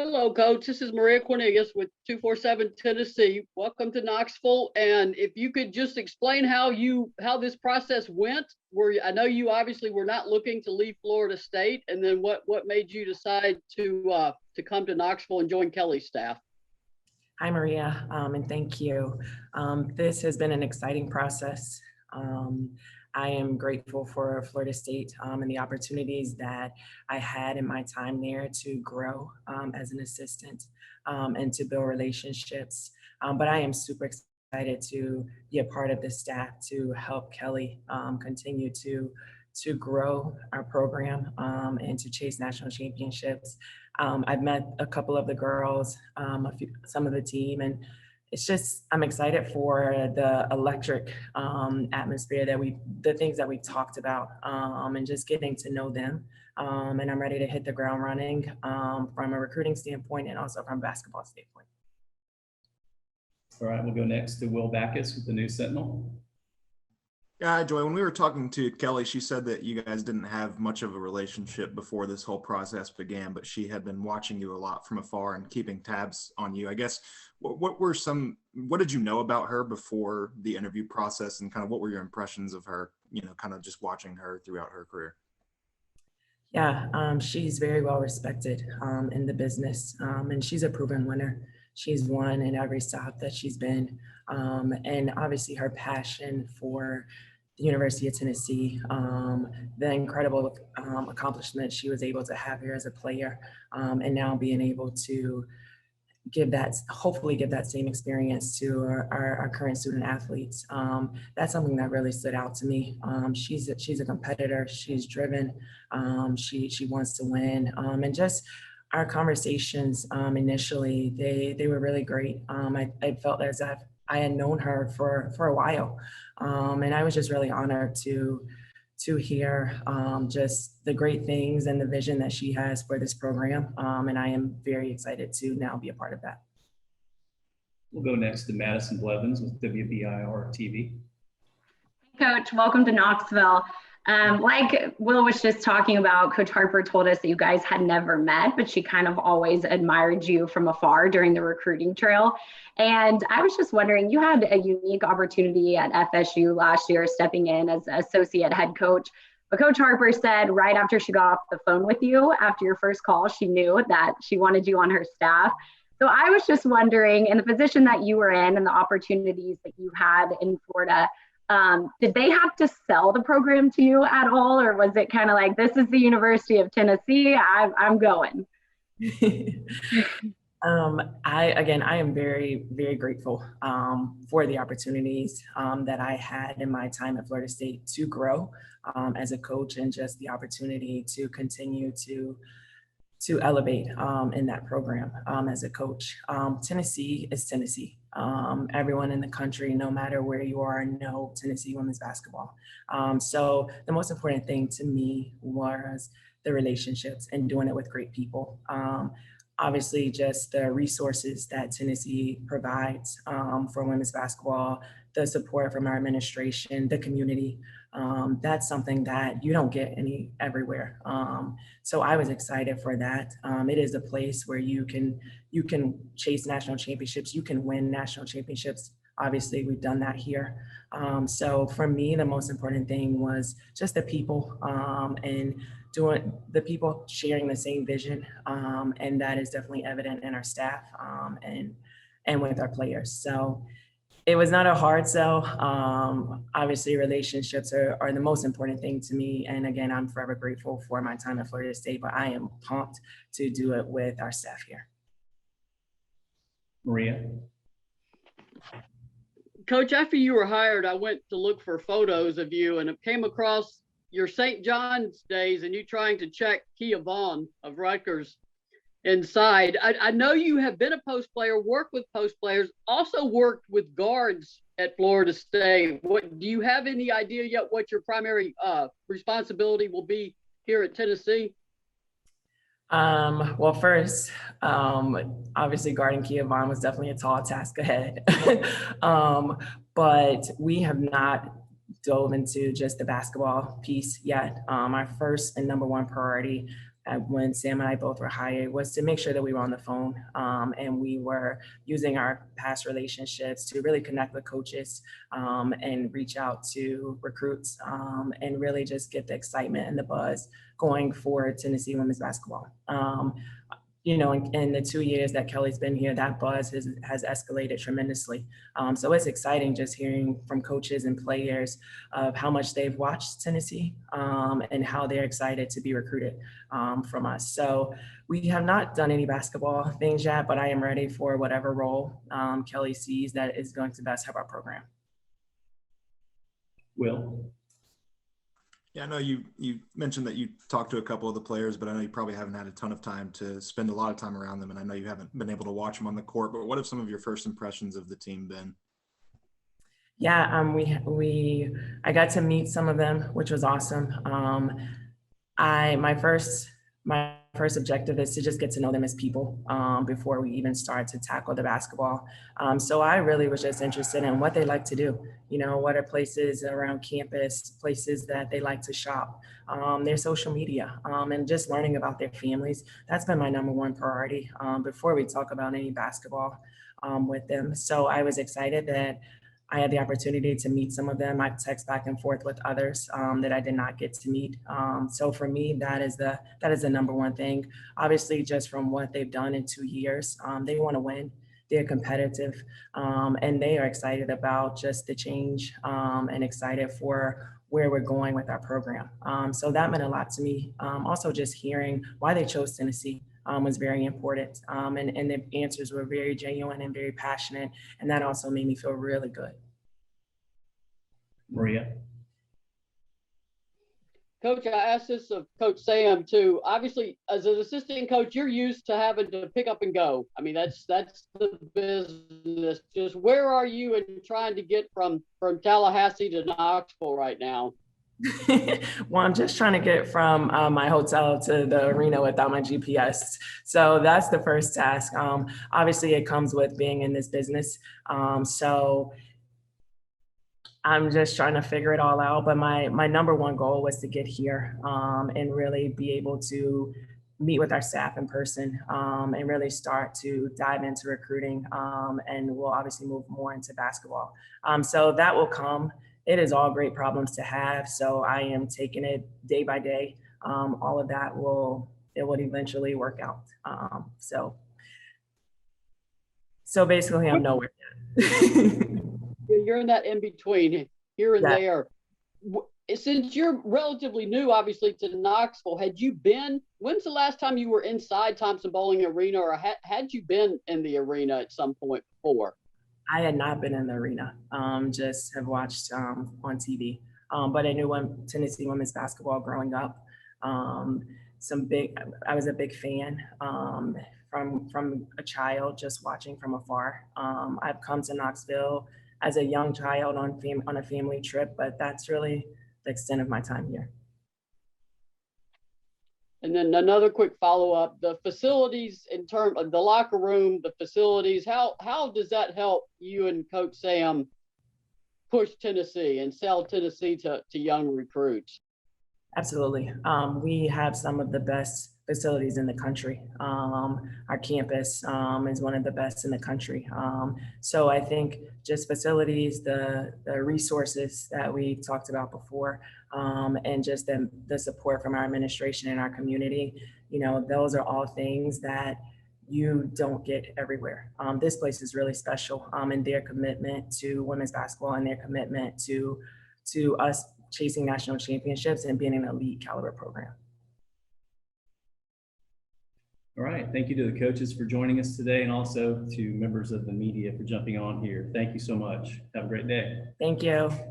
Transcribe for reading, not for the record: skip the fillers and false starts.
Hello, Coach. This is Maria Cornelius with 247 Tennessee. Welcome to Knoxville. And if you could just explain how this process went, where I know you obviously were not looking to leave Florida State, and then what made you decide to come to Knoxville and join Kelly's staff. Hi, Maria, and thank you. This has been an exciting process. I am grateful for Florida State and the opportunities that I had in my time there to grow as an assistant and to build relationships. But I am super excited to be a part of the staff to help Kelly continue to grow our program and to chase national championships. I've met a couple of the girls, some of the team, and it's just, I'm excited for the electric atmosphere the things that we talked about and just getting to know them. And I'm ready to hit the ground running from a recruiting standpoint and also from a basketball standpoint. All right, we'll go next to Will Backus with the News Sentinel. Yeah, Joy, when we were talking to Kelly, she said that you guys didn't have much of a relationship before this whole process began, but she had been watching you a lot from afar and keeping tabs on you. I guess, what did you know about her before the interview process, and kind of what were your impressions of her, kind of just watching her throughout her career? Yeah, she's very well respected in the business, and she's a proven winner. She's won in every stop that she's been, and obviously her passion for the University of Tennessee, the incredible accomplishment she was able to have here as a player, and now being able to hopefully give that same experience to our current student athletes. That's something that really stood out to me. She's a competitor. She's driven. She wants to win, and just our conversations initially, they were really great. I felt as if I had known her for a while, and I was just really honored to hear just the great things and the vision that she has for this program, and I am very excited to now be a part of that. We'll go next to Madison Blevins with WBIR TV. Coach, welcome to Knoxville. Like Will was just talking about, Coach Harper told us that you guys had never met, but she kind of always admired you from afar during the recruiting trail. And I was just wondering, you had a unique opportunity at FSU last year, stepping in as associate head coach. But Coach Harper said right after she got off the phone with you, after your first call, she knew that she wanted you on her staff. So I was just wondering, in the position that you were in and the opportunities that you had in Florida, did they have to sell the program to you at all? Or was it kind of like, this is the University of Tennessee, I'm going? I am very, very grateful for the opportunities that I had in my time at Florida State to grow as a coach, and just the opportunity to continue to elevate in that program as a coach. Tennessee is Tennessee. Everyone in the country, no matter where you are, know Tennessee women's basketball. So the most important thing to me was the relationships and doing it with great people. Obviously, just the resources that Tennessee provides for women's basketball, the support from our administration, the community. That's something that you don't get everywhere. So I was excited for that. It is a place where you can chase national championships. You can win national championships. Obviously, we've done that here. So for me, the most important thing was just the people and the people sharing the same vision. And that is definitely evident in our staff and with our players. So it was not a hard sell. Obviously, relationships are the most important thing to me. And again, I'm forever grateful for my time at Florida State, but I am pumped to do it with our staff here. Maria. Coach, after you were hired, I went to look for photos of you, and it came across your St. John's days and you trying to check Kia Vaughn of Rutgers inside. I know you have been a post player, worked with post players, also worked with guards at Florida State. Do you have any idea yet what your primary responsibility will be here at Tennessee? Well, first, obviously guarding Kia Vaughn was definitely a tall task ahead. But we have not dove into just the basketball piece yet. Our first and number one priority when Sam and I both were hired was to make sure that we were on the phone and we were using our past relationships to really connect with coaches and reach out to recruits and really just get the excitement and the buzz going for Tennessee women's basketball. You know, in the 2 years that Kelly's been here, that buzz has escalated tremendously. So it's exciting just hearing from coaches and players of how much they've watched Tennessee and how they're excited to be recruited from us. So we have not done any basketball things yet, but I am ready for whatever role Kelly sees that is going to best help our program. Will? Yeah, I know you mentioned that you talked to a couple of the players, but I know you probably haven't had a ton of time to spend a lot of time around them, and I know you haven't been able to watch them on the court, but what have some of your first impressions of the team been? Yeah, I got to meet some of them, which was awesome. My first objective is to just get to know them as people before we even start to tackle the basketball. So I really was just interested in what they like to do. You know, what are places around campus, places that they like to shop, their social media, and just learning about their families. That's been my number one priority before we talk about any basketball with them. So I was excited that I had the opportunity to meet some of them. I text back and forth with others that I did not get to meet. So for me, that is the number one thing. Obviously, just from what they've done in 2 years, they want to win. They're competitive, and they are excited about just the change and excited for where we're going with our program. So that meant a lot to me. Also, just hearing why they chose Tennessee was very important. And the answers were very genuine and very passionate. And that also made me feel really good. Maria? Coach, I asked this of Coach Sam too. Obviously, as an assistant coach, you're used to having to pick up and go. I mean, that's the business. Just where are you in trying to get from Tallahassee to Knoxville right now? Well, I'm just trying to get from my hotel to the arena without my GPS. So that's the first task. Obviously, it comes with being in this business. So I'm just trying to figure it all out. But my number one goal was to get here and really be able to meet with our staff in person and really start to dive into recruiting. And we'll obviously move more into basketball. So that will come. It is all great problems to have. So I am taking it day by day. All of that will eventually work out. So basically I'm nowhere yet. You're in that in between here and Yeah. there. Since you're relatively new, obviously, to Knoxville, when's the last time you were inside Thompson Bowling Arena, or had you been in the arena at some point before? I had not been in the arena, just have watched on TV. But I knew Tennessee women's basketball growing up. I was a big fan from a child, just watching from afar. I've come to Knoxville as a young child on a family trip, but that's really the extent of my time here. And then another quick follow-up, the facilities in terms of the locker room, the facilities, how does that help you and Coach Sam push Tennessee and sell Tennessee to young recruits? Absolutely. We have some of the best facilities in the country. Our campus is one of the best in the country. So I think just facilities, the resources that we talked about before, and just the support from our administration and our community, those are all things that you don't get everywhere. This place is really special, and their commitment to women's basketball and their commitment to us chasing national championships and being an elite caliber program. All right. Thank you to the coaches for joining us today, and also to members of the media for jumping on here. Thank you so much. Have a great day. Thank you.